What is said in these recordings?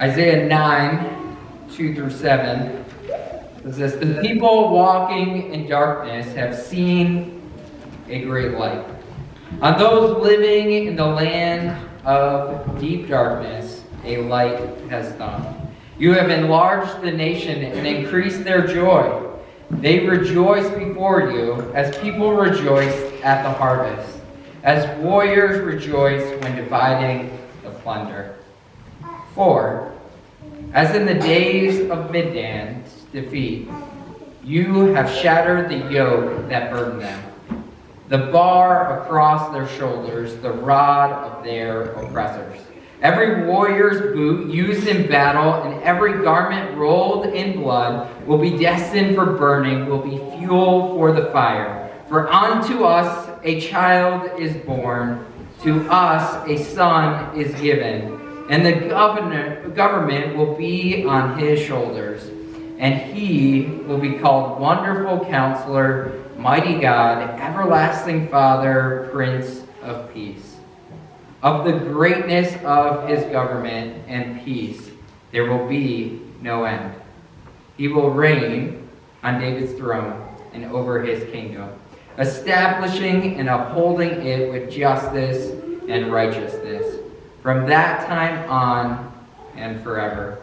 Isaiah 9, 2 through 7 says this: "The people walking in darkness have seen a great light. On those living in the land of deep darkness, a light has dawned. You have enlarged the nation and increased their joy. They rejoice before you as people rejoice at the harvest, as warriors rejoice when dividing the plunder. For, as in the days of Midian's defeat, you have shattered the yoke that burdened them, the bar across their shoulders, the rod of their oppressors. Every warrior's boot used in battle and every garment rolled in blood will be destined for burning, will be fuel for the fire. For unto us a child is born, to us a son is given, and the government will be on his shoulders. And he will be called Wonderful Counselor, Mighty God, Everlasting Father, Prince of Peace. Of the greatness of his government and peace, there will be no end. He will reign on David's throne and over his kingdom, establishing and upholding it with justice and righteousness from that time on and forever.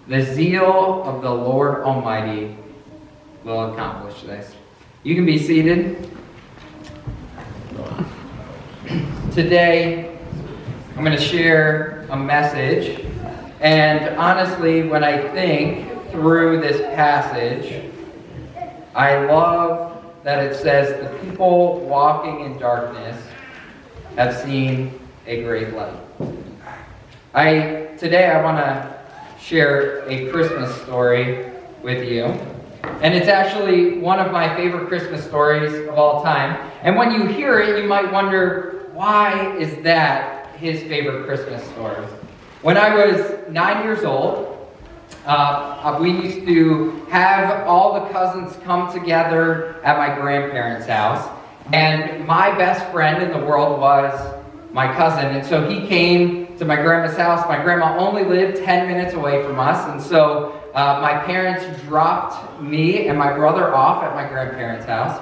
The zeal of the Lord Almighty will accomplish this." You can be seated. Today, I'm going to share a message, and honestly, when I think through this passage, I love that it says the people walking in darkness have seen a great light. Today I want to share a Christmas story with you, and it's actually one of my favorite Christmas stories of all time. And when you hear it, you might wonder, why is that his favorite Christmas story? When I was 9 years old, we used to have all the cousins come together at my grandparents' house, and my best friend in the world was my cousin. And so he came to my grandma's house. My grandma only lived 10 minutes away from us, and so my parents dropped me and my brother off at my grandparents' house,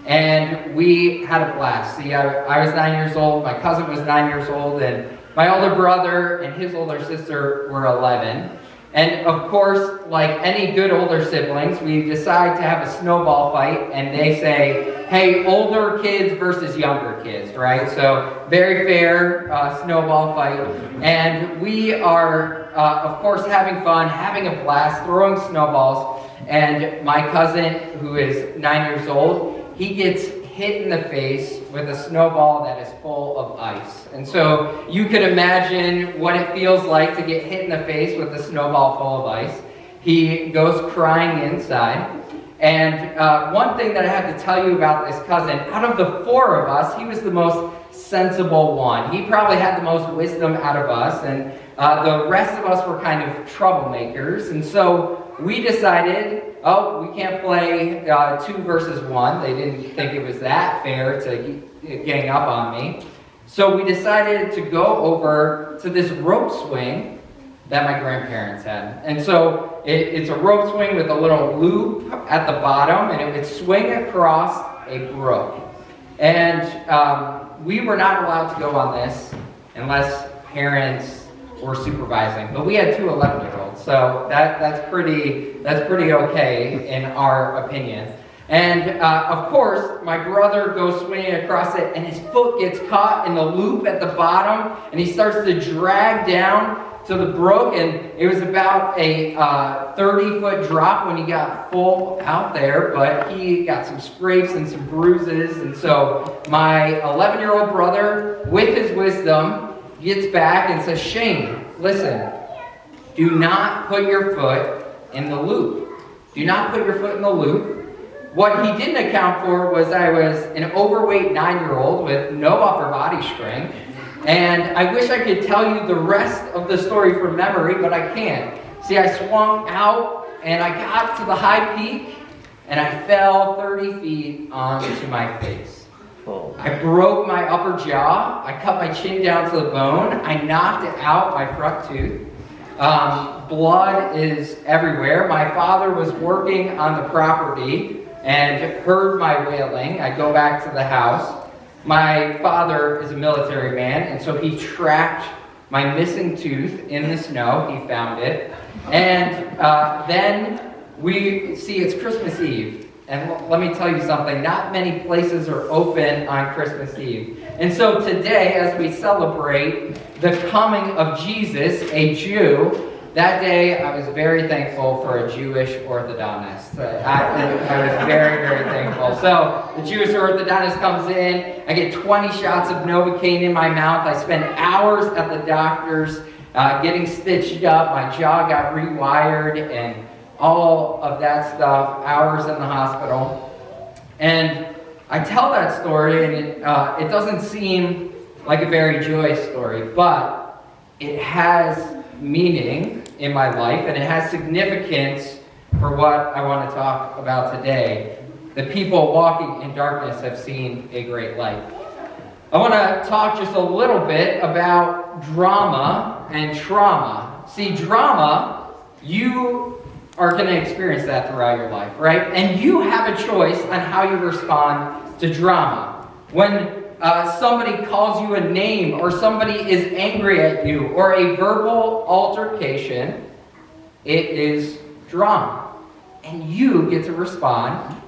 and we had a blast. See, I was 9 years old, my cousin was 9 years old, and my older brother and his older sister were 11. And of course, like any good older siblings, we decide to have a snowball fight, and they say, hey, older kids versus younger kids, right? So very fair snowball fight. And we are, of course, having fun, having a blast, throwing snowballs. And my cousin, who is 9 years old, he gets hit in the face with a snowball that is full of ice. And so you can imagine what it feels like to get hit in the face with a snowball full of ice. He goes crying inside. And one thing that I have to tell you about this cousin, out of the four of us, he was the most sensible one. He probably had the most wisdom out of us, and the rest of us were kind of troublemakers. And so we decided, we can't play 2 versus 1. They didn't think it was that fair to gang up on me. So we decided to go over to this rope swing that my grandparents had. And so it's a rope swing with a little loop at the bottom, and it would swing across a brook. And we were not allowed to go on this unless parents were supervising. But we had 2 11-year-olds, so that's pretty okay in our opinion. And of course, my brother goes swinging across it, and his foot gets caught in the loop at the bottom, and he starts to drag down to the brook, and it was about a 30-foot drop when he got full out there, but he got some scrapes and some bruises. And so my 11-year-old brother, with his wisdom, gets back and says, Shane, listen, do not put your foot in the loop. Do not put your foot in the loop. What he didn't account for was I was an overweight 9-year-old with no upper body strength. And I wish I could tell you the rest of the story from memory, but I can't. See, I swung out, and I got to the high peak, and I fell 30 feet onto my face. I broke my upper jaw. I cut my chin down to the bone. I knocked out my front tooth. Blood is everywhere. My father was working on the property and heard my wailing. I go back to the house. My father is a military man, and so he tracked my missing tooth in the snow. He found it. And then we see it's Christmas Eve. And let me tell you something, not many places are open on Christmas Eve. And so today, as we celebrate the coming of Jesus, a Jew, that day I was very thankful for a Jewish orthodontist. I was very, very thankful. So the Jewish orthodontist comes in, I get 20 shots of Novocaine in my mouth, I spend hours at the doctor's getting stitched up, my jaw got rewired, and all of that stuff, hours in the hospital. And I tell that story, and it doesn't seem like a very joyous story, but it has meaning in my life, and it has significance for what I want to talk about today. The people walking in darkness have seen a great light. I want to talk just a little bit about drama and trauma. See, drama, you are going to experience that throughout your life, right? And you have a choice on how you respond to drama. When somebody calls you a name, or somebody is angry at you, or a verbal altercation, it is drama. And you get to respond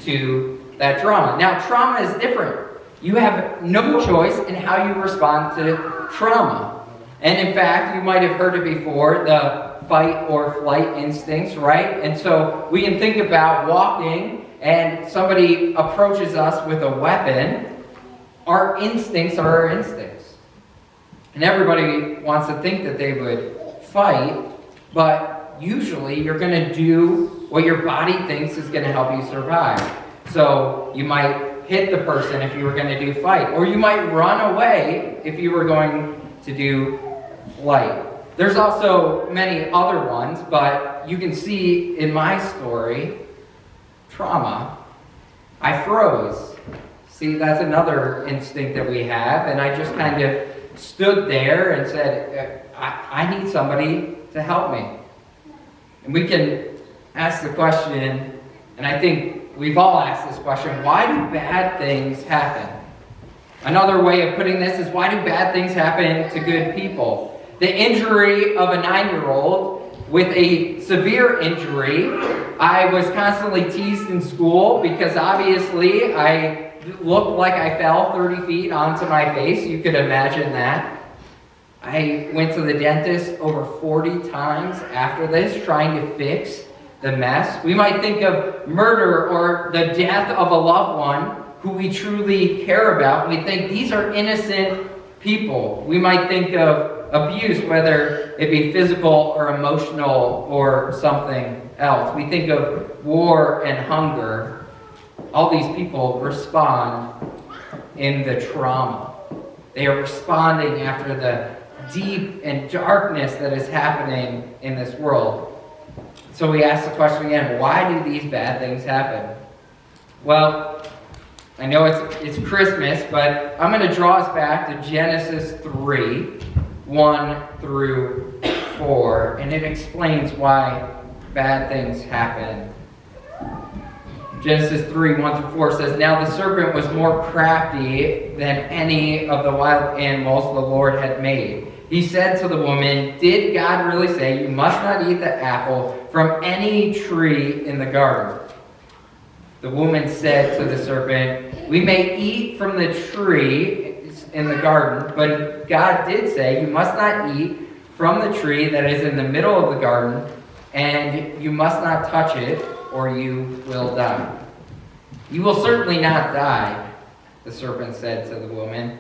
to that drama. Now, trauma is different. You have no choice in how you respond to trauma. And in fact, you might have heard it before, the fight or flight instincts, right? And so we can think about walking and somebody approaches us with a weapon. Our instincts are our instincts. And everybody wants to think that they would fight, but usually you're going to do what your body thinks is going to help you survive. So you might hit the person if you were going to do fight, or you might run away if you were going to do flight. There's also many other ones, but you can see in my story, trauma. I froze. See, that's another instinct that we have, and I just kind of stood there and said, I need somebody to help me. And we can ask the question, and I think we've all asked this question, why do bad things happen? Another way of putting this is, why do bad things happen to good people? The injury of a 9-year-old with a severe injury. I was constantly teased in school because obviously I looked like I fell 30 feet onto my face. You could imagine that. I went to the dentist over 40 times after this trying to fix the mess. We might think of murder or the death of a loved one who we truly care about. We think these are innocent people. We might think of abuse, whether it be physical or emotional or something else. We think of war and hunger. All these people respond in the trauma. They are responding after the deep and darkness that is happening in this world. So we ask the question again, why do these bad things happen? Well, I know it's Christmas, but I'm going to draw us back to Genesis 3, 1 through 4, and it explains why bad things happen. Genesis 3, 1 through 4 says, Now the serpent was more crafty than any of the wild animals the Lord had made. He said to the woman, Did God really say you must not eat the apple from any tree in the garden? The woman said to the serpent, We may eat from the tree in the garden, but God did say, You must not eat from the tree that is in the middle of the garden, and you must not touch it, or you will die. You will certainly not die, the serpent said to the woman,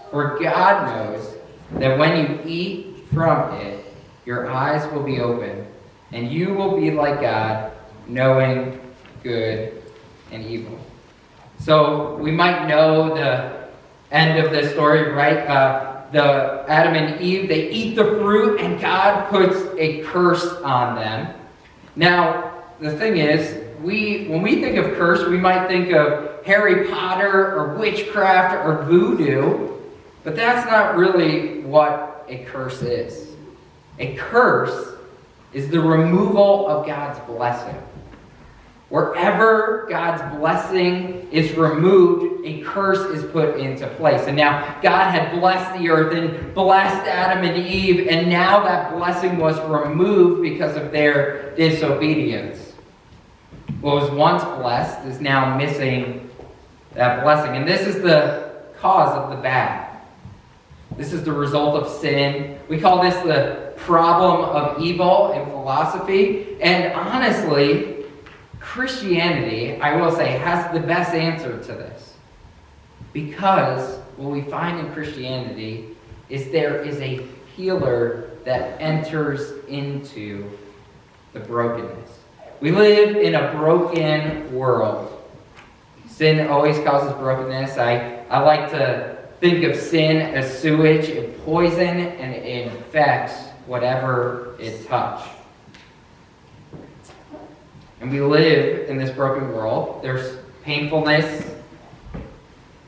for God knows that when you eat from it, your eyes will be open, and you will be like God, knowing good and evil. So we might know the end of this story, right? The Adam and Eve, they eat the fruit, and God puts a curse on them. Now, the thing is, when we think of curse, we might think of Harry Potter or witchcraft or voodoo, but that's not really what a curse is. A curse is the removal of God's blessing. Wherever God's blessing is removed, a curse is put into place. And now God had blessed the earth and blessed Adam and Eve, and now that blessing was removed because of their disobedience. What was once blessed is now missing that blessing. And this is the cause of the bad. This is the result of sin. We call this the problem of evil in philosophy. And honestly, Christianity, I will say, has the best answer to this. Because what we find in Christianity is there is a healer that enters into the brokenness. We live in a broken world. Sin always causes brokenness. I like to think of sin as sewage. It poisons and it infects whatever it touches. And we live in this broken world. There's painfulness,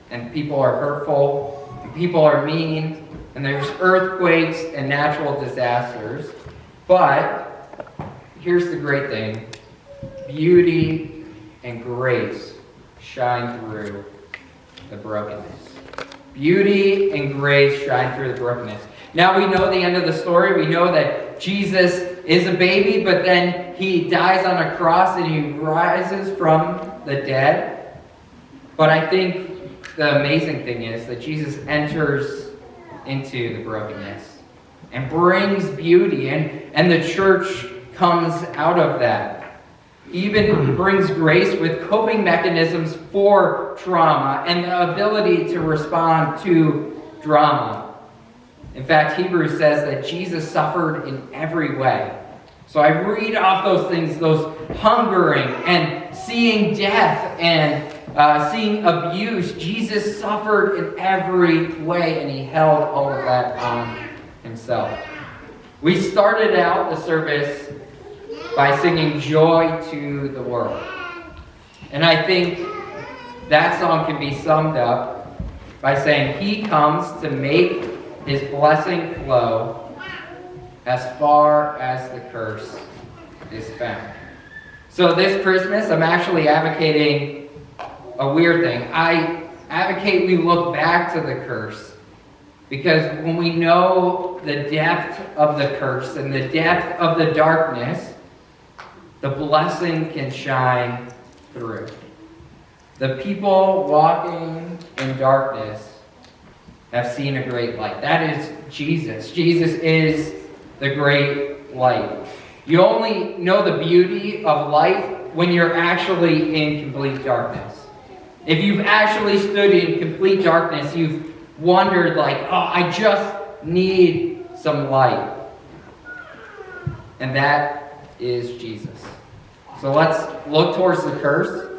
and people are hurtful, and people are mean, and there's earthquakes and natural disasters. But here's the great thing. Beauty and grace shine through the brokenness. Beauty and grace shine through the brokenness. Now we know the end of the story. We know that Jesus is a baby, but then he dies on a cross and he rises from the dead. But I think the amazing thing is that Jesus enters into the brokenness and brings beauty, and the church comes out of that. Even brings grace with coping mechanisms for trauma and the ability to respond to drama. In fact, Hebrews says that Jesus suffered in every way. So I read off those things, those hungering and seeing death and seeing abuse. Jesus suffered in every way, and he held all of that on himself. We started out the service by singing Joy to the World. And I think that song can be summed up by saying, he comes to make his blessing flow as far as the curse is found. So this Christmas, I'm actually advocating a weird thing. I advocate we look back to the curse, because when we know the depth of the curse and the depth of the darkness, the blessing can shine through. The people walking in darkness have seen a great light. That is Jesus. Jesus is the great light. You only know the beauty of light when you're actually in complete darkness. If you've actually stood in complete darkness, you've wondered like, oh, I just need some light. And that is Jesus. So let's look towards the curse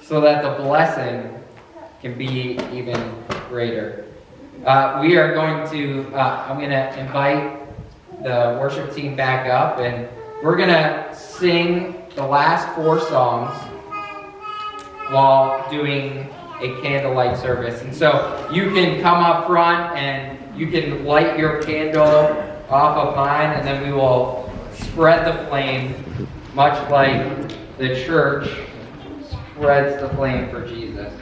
so that the blessing can be even greater. We are going to, I'm going to invite the worship team back up, and we're going to sing the last 4 songs while doing a candlelight service. And so you can come up front and you can light your candle off of mine, and then we will spread the flame, much like the church spreads the flame for Jesus.